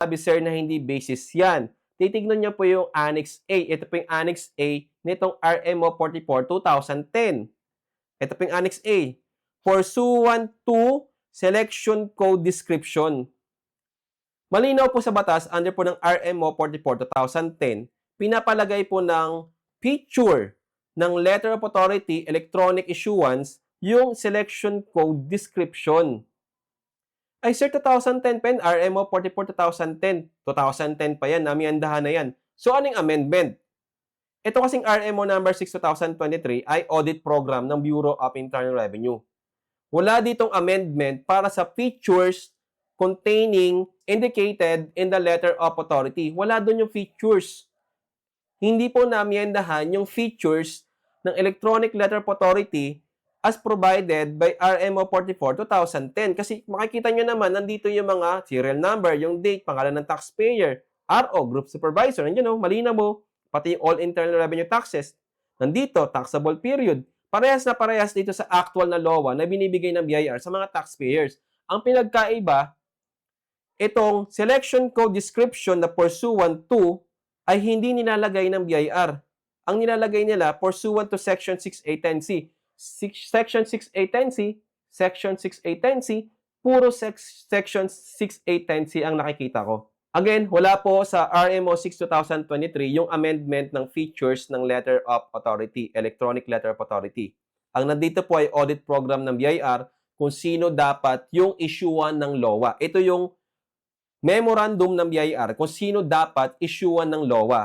sabi, sir, na hindi basis yan. Titignan niyo po yung Annex A. Ito po yung Annex A nitong RMO 44 2010. Ito po yung Annex A. Pursuant to Selection Code Description. Malinaw po sa batas, under po ng RMO 44 2010, pinapalagay po ng feature ng Letter of Authority Electronic Issuance yung Selection Code Description. Ay, sir, 2010 pa yan, RMO 44 2010. 2010 pa yan, namiandahan na yan. So, anong amendment? Ito kasing RMO number 6 2023 ay audit program ng Bureau of Internal Revenue. Wala ditong amendment para sa features containing indicated in the letter of authority. Wala doon yung features. Hindi po namiendahan yung features ng electronic letter of authority as provided by RMO 44 2010. Kasi makikita nyo naman, nandito yung mga serial number, yung date, pangalan ng taxpayer, RO, group supervisor, and malinaw mo, pati all internal revenue taxes. Nandito, taxable period. Parehas na parehas dito sa actual na LOA na binibigay ng BIR sa mga taxpayers. Ang pinagkaiba, itong selection code description na pursuant to ay hindi nilalagay ng BIR. Ang nilalagay nila, pursuant to Section 6810C. Section 6810C, Section 6810C, puro Section 6810C ang nakikita ko. Again, wala po sa RMO 6 2023 yung amendment ng features ng Letter of Authority, Electronic Letter of Authority. Ang nandito po ay audit program ng BIR kung sino dapat yung issuean ng LOA. Ito yung memorandum ng BIR kung sino dapat issuean ng LOA.